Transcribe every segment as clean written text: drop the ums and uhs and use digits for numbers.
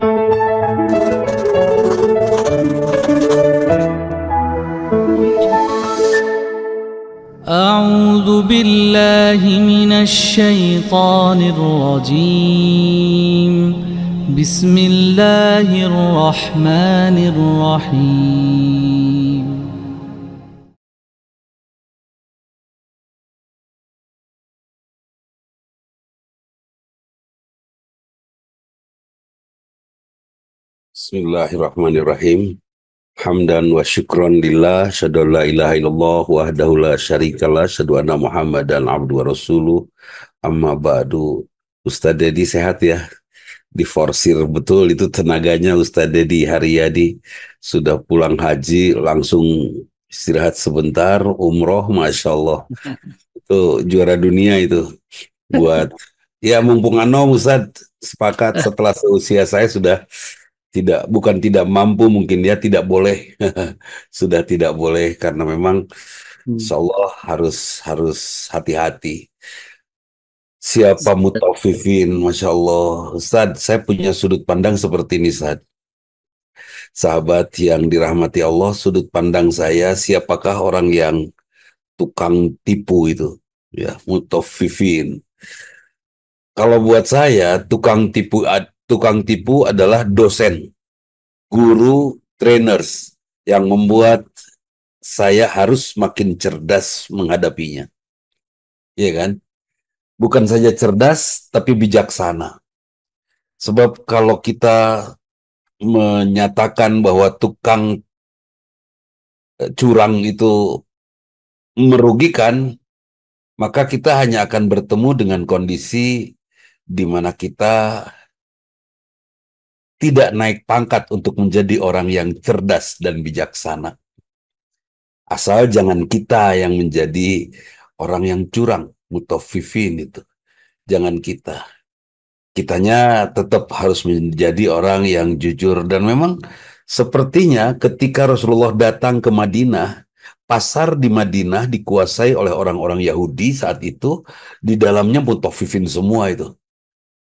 أعوذ بالله من الشيطان الرجيم. بسم الله الرحمن الرحيم. Bismillahirrahmanirrahim. Hamdan wa syukran lillah, syadu la ilaha illallah wahdahu la syarikalah, syadu anna Muhammadan abdu wa rasuluh. Amma ba'du. Ustaz Dedi sehat ya? Diforsir betul itu tenaganya Ustaz Dedi Haryadi. Sudah pulang haji langsung istirahat sebentar, umroh, Masya Allah. Itu juara dunia itu. Buat ya mumpung anom Ustaz, sepakat setelah seusia saya sudah bukan tidak mampu, mungkin dia tidak boleh sudah tidak boleh karena memang insya Allah harus hati-hati. Siapa mutawifin, Masya Allah. Ustadz, saya punya sudut pandang seperti ini, Ustadz. Sahabat yang dirahmati Allah, sudut pandang saya, siapakah orang yang tukang tipu itu? Ya, mutawifin. Kalau buat saya, tukang tipu adalah dosen, guru, trainers yang membuat saya harus makin cerdas menghadapinya. Iya kan? Bukan saja cerdas, tapi bijaksana. Sebab kalau kita menyatakan bahwa tukang curang itu merugikan, maka kita hanya akan bertemu dengan kondisi di mana kita tidak naik pangkat untuk menjadi orang yang cerdas dan bijaksana. Asal jangan kita yang menjadi orang yang curang, mutawifin itu. Jangan kita. Kitanya tetap harus menjadi orang yang jujur. Dan memang sepertinya ketika Rasulullah datang ke Madinah, pasar di Madinah dikuasai oleh orang-orang Yahudi saat itu, di dalamnya mutawifin semua itu.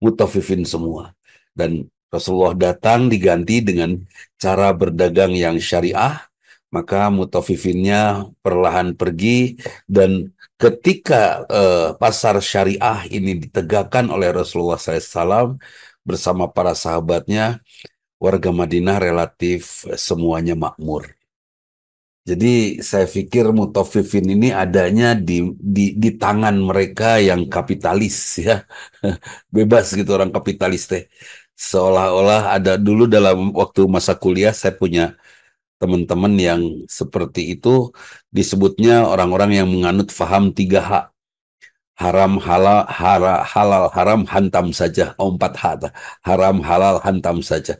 Mutawifin semua. Dan Rasulullah datang diganti dengan cara berdagang yang syariah, maka mutafifinnya perlahan pergi. Dan ketika pasar syariah ini ditegakkan oleh Rasulullah SAW bersama para sahabatnya, warga Madinah relatif semuanya makmur. Jadi saya pikir mutafifin ini adanya di tangan mereka yang kapitalis ya. Bebas gitu orang kapitalis teh. Seolah-olah ada dulu dalam waktu masa kuliah saya punya teman-teman yang seperti itu, disebutnya orang-orang yang menganut faham 3H. Haram, halal, halal, haram, hantam saja. 4H. Haram, halal, hantam saja.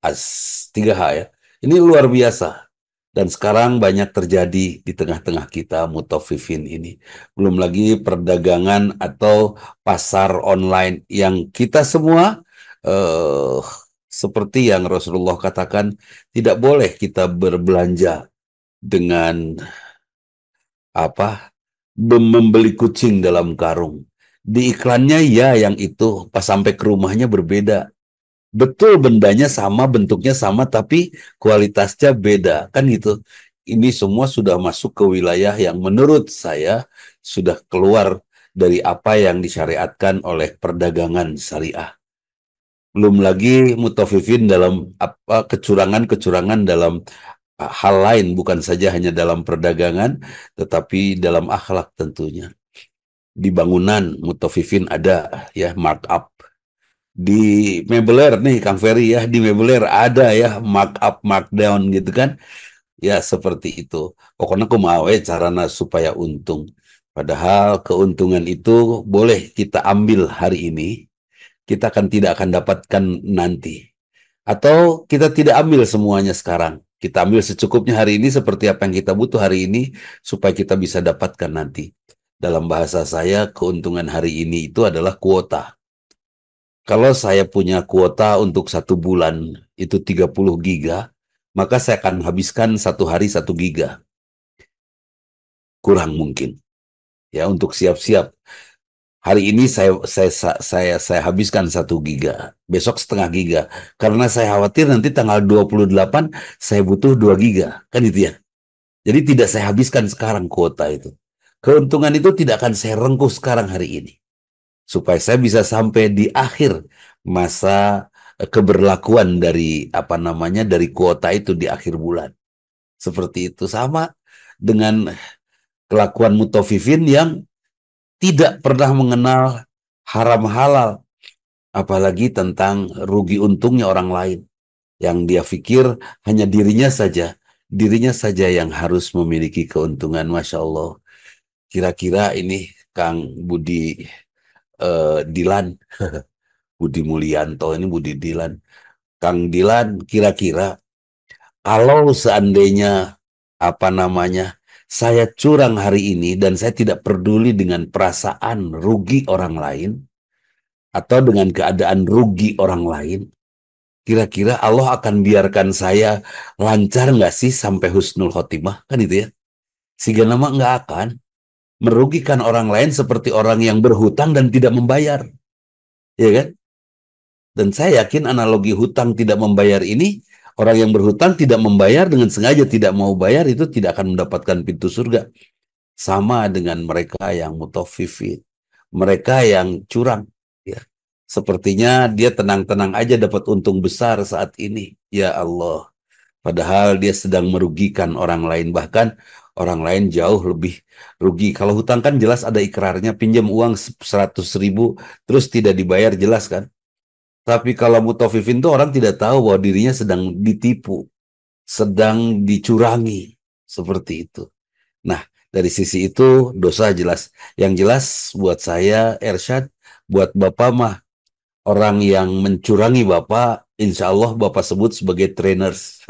3H ya. Ini luar biasa. Dan sekarang banyak terjadi di tengah-tengah kita mutawifin ini. Belum lagi perdagangan atau pasar online yang kita semua seperti yang Rasulullah katakan, tidak boleh kita berbelanja dengan membeli kucing dalam karung. Di iklannya ya yang itu, pas sampai ke rumahnya berbeda. Betul bendanya sama, bentuknya sama, tapi kualitasnya beda. Kan gitu. Ini semua sudah masuk ke wilayah yang menurut saya sudah keluar dari apa yang disyariatkan oleh perdagangan syariah. Belum lagi mutawifin dalam kecurangan-kecurangan dalam hal lain, bukan saja hanya dalam perdagangan, tetapi dalam akhlak tentunya. Di bangunan mutawifin ada ya markup. Di mebeler nih Kang Ferry ya, di mebeler ada ya markup, markdown gitu kan. Ya seperti itu. Pokoknya aku mau carana supaya untung. Padahal keuntungan itu boleh kita ambil hari ini, kita tidak akan dapatkan nanti. Atau kita tidak ambil semuanya sekarang. Kita ambil secukupnya hari ini seperti apa yang kita butuh hari ini supaya kita bisa dapatkan nanti. Dalam bahasa saya, keuntungan hari ini itu adalah kuota. Kalau saya punya kuota untuk 1 bulan itu 30 giga, maka saya akan habiskan 1 hari 1 giga. Kurang mungkin. Ya, untuk siap-siap. Hari ini saya habiskan 1 giga, besok setengah giga. Karena saya khawatir nanti tanggal 28 saya butuh 2 giga. Kan itu ya. Jadi tidak saya habiskan sekarang kuota itu. Keuntungan itu tidak akan saya rengkuh sekarang hari ini. Supaya saya bisa sampai di akhir masa keberlakuan dari apa namanya dari kuota itu di akhir bulan. Seperti itu sama dengan kelakuan mutafifin yang tidak pernah mengenal haram halal, apalagi tentang rugi untungnya orang lain. Yang dia pikir hanya dirinya saja yang harus memiliki keuntungan. Masya Allah. Kira-kira ini Kang Budi Dilan, Budi Mulyanto ini Budi Dilan. Kang Dilan, kira-kira kalau seandainya apa namanya saya curang hari ini dan saya tidak peduli dengan perasaan rugi orang lain atau dengan keadaan rugi orang lain, kira-kira Allah akan biarkan saya lancar nggak sih sampai husnul khotimah? Kan itu ya. Sehingga nama nggak akan merugikan orang lain seperti orang yang berhutang dan tidak membayar. Ya kan? Dan saya yakin analogi hutang tidak membayar ini, orang yang berhutang tidak membayar dengan sengaja tidak mau bayar itu tidak akan mendapatkan pintu surga. Sama dengan mereka yang mutaffifin, mereka yang curang. Ya. Sepertinya dia tenang-tenang aja dapat untung besar saat ini. Ya Allah. Padahal dia sedang merugikan orang lain. Bahkan orang lain jauh lebih rugi. Kalau hutang kan jelas ada ikrarnya. Pinjam uang 100.000 terus tidak dibayar jelas kan. Tapi kalau mutafifin itu orang tidak tahu bahwa dirinya sedang ditipu, sedang dicurangi, seperti itu. Nah, dari sisi itu dosa jelas. Yang jelas buat saya, Ersyad, buat Bapak mah, orang yang mencurangi Bapak, insya Allah Bapak sebut sebagai trainers.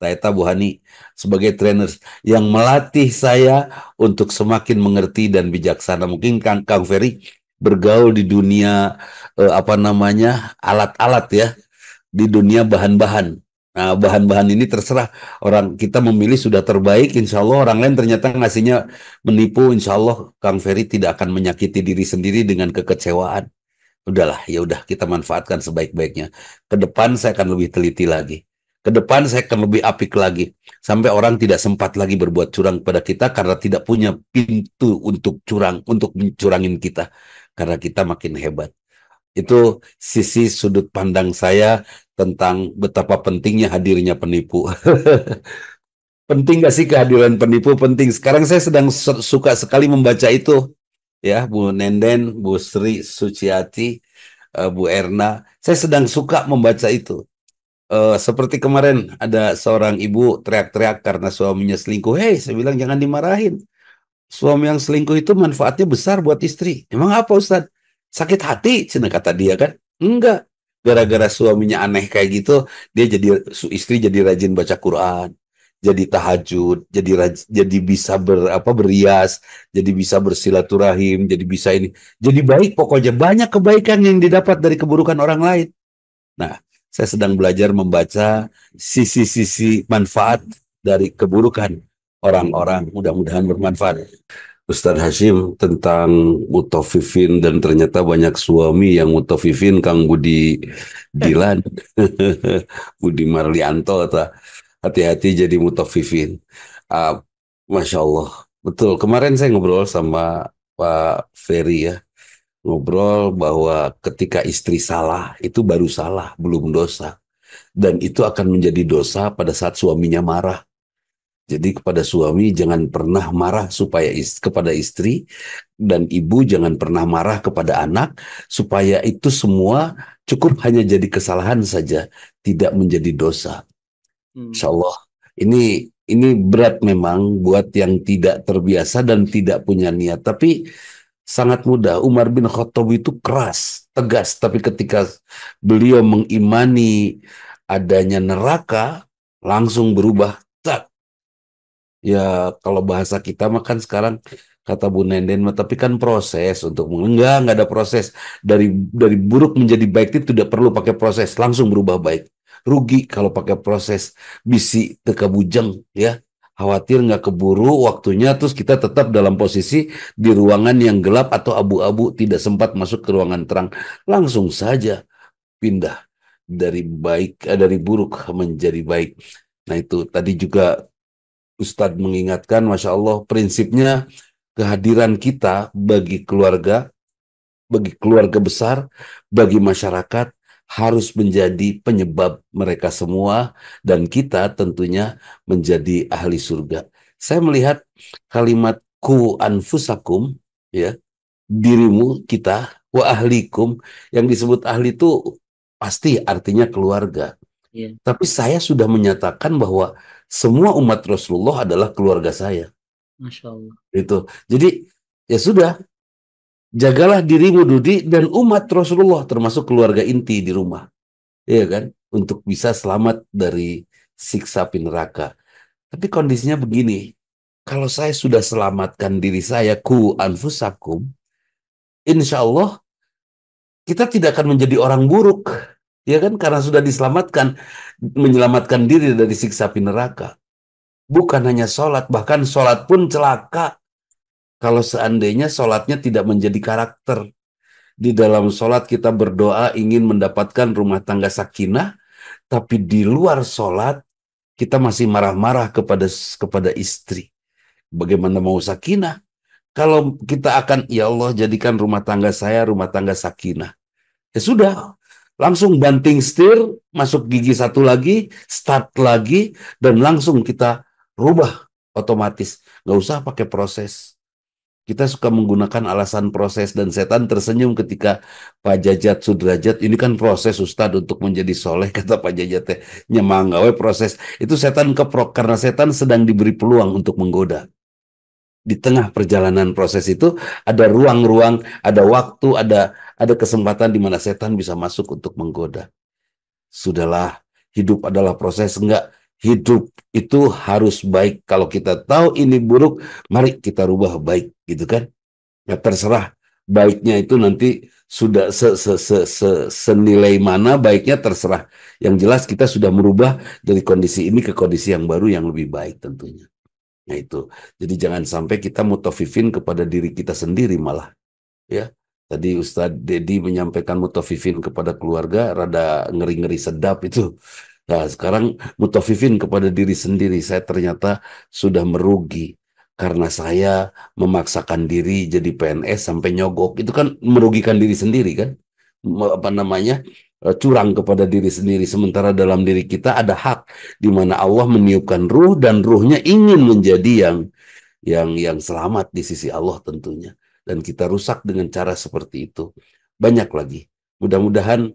Taeta Bu Hani, sebagai trainers yang melatih saya untuk semakin mengerti dan bijaksana. Mungkin Kang Ferry bergaul di dunia apa namanya alat-alat ya, di dunia bahan-bahan. Nah, bahan-bahan ini terserah orang kita memilih sudah terbaik, insya Allah orang lain ternyata ngasihnya menipu, insya Allah Kang Ferry tidak akan menyakiti diri sendiri dengan kekecewaan. Udahlah, ya udah kita manfaatkan sebaik-baiknya. Ke depan saya akan lebih teliti lagi. Ke depan saya akan lebih apik lagi. Sampai orang tidak sempat lagi berbuat curang pada kita karena tidak punya pintu untuk curang, untuk mencurangin kita. Karena kita makin hebat. Itu sisi sudut pandang saya tentang betapa pentingnya hadirnya penipu. Penting gak sih kehadiran penipu? Penting. Sekarang saya sedang suka sekali membaca itu. Ya, Bu Nenden, Bu Sri Suciati, Bu Erna. Saya sedang suka membaca itu. Seperti kemarin ada seorang ibu teriak-teriak karena suaminya selingkuh. Hei, saya bilang jangan dimarahin. Suami yang selingkuh itu manfaatnya besar buat istri. Emang apa Ustadz? Sakit hati, cina kata dia kan? Enggak. Gara-gara suaminya aneh kayak gitu, dia istri jadi rajin baca Quran, jadi tahajud, jadi bisa berias, jadi bisa bersilaturahim, jadi bisa ini. Jadi baik pokoknya banyak kebaikan yang didapat dari keburukan orang lain. Nah, saya sedang belajar membaca sisi-sisi manfaat dari keburukan orang-orang. Mudah-mudahan bermanfaat. Ustadz Hashim tentang mutafifin dan ternyata banyak suami yang mutafifin, Kang Budi Dilan, Budi Marlianto, hati-hati jadi mutafifin. Ah, Masya Allah, betul. Kemarin saya ngobrol sama Pak Ferry ya, ngobrol bahwa ketika istri salah itu baru salah, belum dosa. Dan itu akan menjadi dosa pada saat suaminya marah. Jadi kepada suami jangan pernah marah kepada istri, dan ibu jangan pernah marah kepada anak, supaya itu semua cukup hanya jadi kesalahan saja, tidak menjadi dosa. Insya Allah ini berat memang buat yang tidak terbiasa dan tidak punya niat, tapi sangat mudah. Umar bin Khattab itu keras, tegas, tapi ketika beliau mengimani adanya neraka, langsung berubah. Ya kalau bahasa kita mah kan sekarang kata Bu Nenden, tapi kan proses untuk enggak ada proses dari buruk menjadi baik itu tidak perlu pakai proses, langsung berubah baik. Rugi kalau pakai proses bisi tekabujeng ya. khawatir nggak keburu waktunya, terus kita tetap dalam posisi di ruangan yang gelap atau abu-abu, tidak sempat masuk ke ruangan terang. Langsung saja pindah dari buruk menjadi baik. Nah itu tadi juga Ustadz mengingatkan, Masya Allah, prinsipnya kehadiran kita bagi keluarga besar, bagi masyarakat, harus menjadi penyebab mereka semua, dan kita tentunya menjadi ahli surga. Saya melihat kalimat ku anfusakum, ya, dirimu, kita, wa ahlikum, yang disebut ahli itu pasti artinya keluarga. Iya. Tapi saya sudah menyatakan bahwa semua umat Rasulullah adalah keluarga saya. Masya Allah. Itu. Jadi ya sudah, jagalah dirimu Dudi dan umat Rasulullah termasuk keluarga inti di rumah. Iya kan? Untuk bisa selamat dari siksa api neraka. Tapi kondisinya begini. Kalau saya sudah selamatkan diri saya, ku anfusakum, insya Allah kita tidak akan menjadi orang buruk. Ya kan? Karena sudah diselamatkan, menyelamatkan diri dari siksa api neraka. Bukan hanya sholat, bahkan sholat pun celaka. Kalau seandainya sholatnya tidak menjadi karakter. Di dalam sholat kita berdoa ingin mendapatkan rumah tangga sakinah, tapi di luar sholat kita masih marah-marah kepada istri. Bagaimana mau sakinah? Kalau kita akan, ya Allah jadikan rumah tangga saya rumah tangga sakinah. Ya sudah, langsung banting setir, masuk gigi satu lagi, start lagi, dan langsung kita rubah otomatis. Nggak usah pakai proses. Kita suka menggunakan alasan proses, dan setan tersenyum ketika Pak Jajat Sudrajat, ini kan proses Ustadz untuk menjadi soleh, kata Pak Jajat, nyemanggawe proses. Itu setan keprok, karena setan sedang diberi peluang untuk menggoda. Di tengah perjalanan proses itu ada ruang-ruang, ada waktu, ada kesempatan di mana setan bisa masuk untuk menggoda. Sudahlah, hidup adalah proses. Enggak, hidup itu harus baik. Kalau kita tahu ini buruk, mari kita rubah baik, gitu kan? Ya terserah, baiknya itu nanti sudah senilai mana baiknya terserah. Yang jelas kita sudah merubah dari kondisi ini ke kondisi yang baru yang lebih baik tentunya. Nah itu, jadi jangan sampai kita mutafifin kepada diri kita sendiri malah. Ya, tadi Ustadz Dedi menyampaikan mutafifin kepada keluarga, rada ngeri-ngeri sedap itu. Nah, sekarang mutafifin kepada diri sendiri, saya ternyata sudah merugi karena saya memaksakan diri jadi PNS sampai nyogok. Itu kan merugikan diri sendiri kan? Apa namanya? Curang kepada diri sendiri. Sementara dalam diri kita ada hak di mana Allah meniupkan ruh, dan ruhnya ingin menjadi yang selamat di sisi Allah tentunya. Dan kita rusak dengan cara seperti itu. Banyak lagi. Mudah-mudahan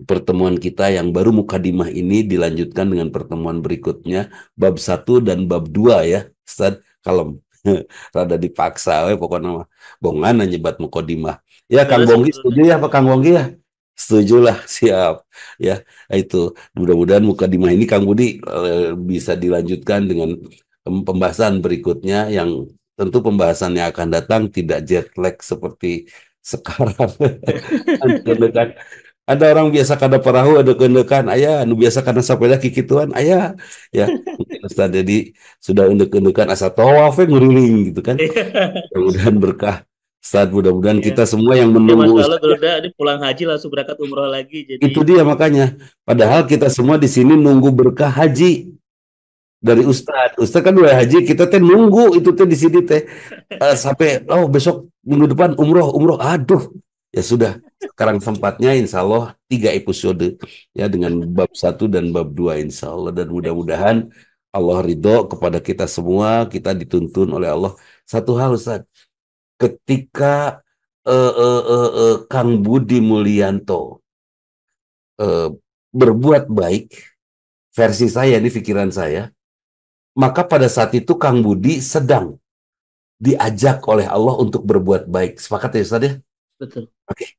pertemuan kita yang baru mukadimah ini dilanjutkan dengan pertemuan berikutnya, bab 1 dan bab 2 ya. Ustaz, kalem. Rada dipaksa pokoknya mah bongan nyebat mukadimah. Ya Kang Bonggi setuju ya Pak Kang Bonggi ya? Setujulah, siap ya. Itu mudah-mudahan mukadimah ini Kang Budi bisa dilanjutkan dengan pembahasan berikutnya, yang tentu pembahasannya akan datang tidak jet lag seperti sekarang. Ada orang biasa kada perahu, ada kendekan ayah, nu biasa karena sepeda kikituan ayah, ya mungkin Ustaz Dedi sudah endek-endekan asa tawaf nguriling gitu kan. Mudah-mudahan berkah. Ustaz, mudah-mudahan kita semua yang menunggu Mas kalau udah pulang haji langsung berangkat umroh lagi. Jadi itu dia makanya. Padahal kita semua di sini nunggu berkah haji dari Ustadz. Ustadz kan udah haji, kita teh nunggu itu teh di sini teh sampai besok minggu depan umroh. Aduh, ya sudah. Sekarang tempatnya insya Allah 3 episode ya, dengan bab 1 dan bab 2 insya Allah, dan mudah-mudahan Allah ridho kepada kita semua. Kita dituntun oleh Allah. Satu hal Ustadz, ketika Kang Budi Mulyanto berbuat baik, versi saya ini pikiran saya, maka pada saat itu Kang Budi sedang diajak oleh Allah untuk berbuat baik. Sepakat ya Ustaz ya? betul. Oke.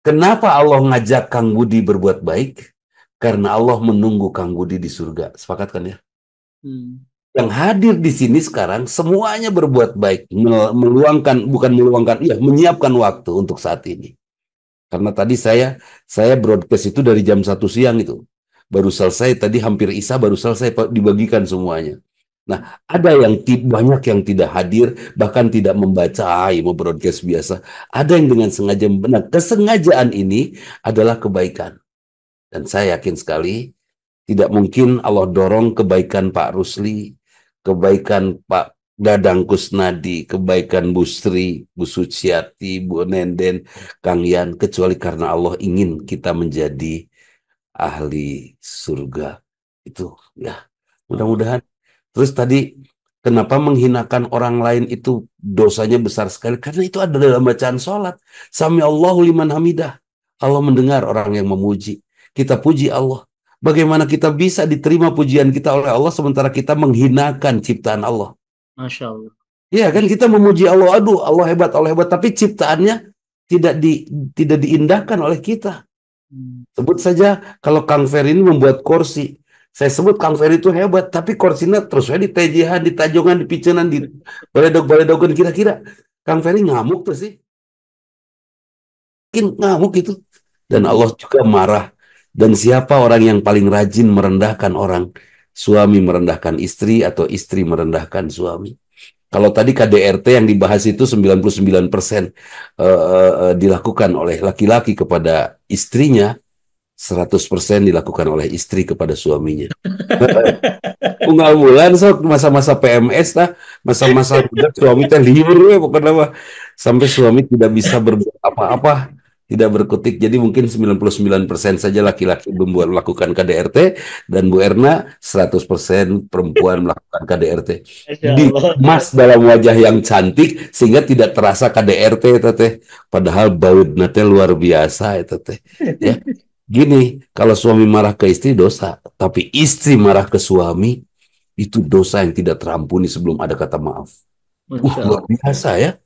Kenapa Allah ngajak Kang Budi berbuat baik? Karena Allah menunggu Kang Budi di surga. Sepakat kan ya? Yang hadir di sini sekarang semuanya berbuat baik, menyiapkan waktu untuk saat ini. Karena tadi saya broadcast itu dari jam 1 siang itu. Baru selesai tadi, hampir Isya baru selesai dibagikan semuanya. Nah, ada yang banyak yang tidak hadir, bahkan tidak membaca, mau broadcast biasa. Ada yang dengan sengaja. Nah, kesengajaan ini adalah kebaikan. Dan saya yakin sekali, tidak mungkin Allah dorong kebaikan Pak Rusli, kebaikan Pak Dadang Kusnadi, kebaikan Bu Sri, Bu Suciati, Bu Nenden, Kang Yan, kecuali karena Allah ingin kita menjadi ahli surga. Itu ya, mudah-mudahan. Terus tadi, kenapa menghinakan orang lain itu dosanya besar sekali? Karena itu ada dalam bacaan sholat. Sami Allahu liman hamidah. Allah mendengar orang yang memuji. Kita puji Allah. Bagaimana kita bisa diterima pujian kita oleh Allah sementara kita menghinakan ciptaan Allah? Masya Allah. Iya kan, kita memuji Allah, aduh Allah hebat, tapi ciptaannya tidak diindahkan oleh kita. Sebut saja kalau Kang Ferry ini membuat kursi. Saya sebut Kang Ferry itu hebat, tapi kursinya terus di tejihan, di tajongan, di picenan, di baledog-baledogan. Kira-kira Kang Ferry ngamuk tuh sih? Mungkin ngamuk itu. Dan Allah juga marah. Dan siapa orang yang paling rajin merendahkan orang? Suami merendahkan istri atau istri merendahkan suami. Kalau tadi KDRT yang dibahas itu 99% dilakukan oleh laki-laki kepada istrinya, 100% dilakukan oleh istri kepada suaminya. Unggal bulan sok masa-masa PMS lah, masa-masa suami teh liur pokoknya mah. Sampai suami tidak bisa berbuat apa-apa, tidak berkutik. Jadi mungkin 99% saja laki-laki melakukan KDRT, dan Bu Erna 100% perempuan melakukan KDRT. Dikemas dalam wajah yang cantik sehingga tidak terasa KDRT teteh. Padahal bautna teh luar biasa itu teh. Ya. Gini, kalau suami marah ke istri dosa, tapi istri marah ke suami itu dosa yang tidak terampuni sebelum ada kata maaf. Luar biasa ya,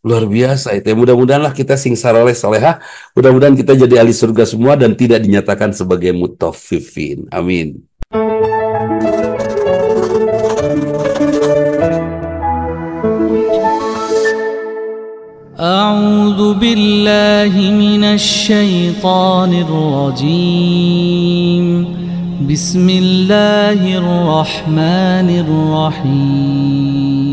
luar biasa itu. Mudah-mudahanlah kita sing saroleh solehah, mudah-mudahan kita jadi ahli surga semua dan tidak dinyatakan sebagai mutaffifin. Amin. أعوذ بالله من الشيطان الرجيم بسم الله الرحمن الرحيم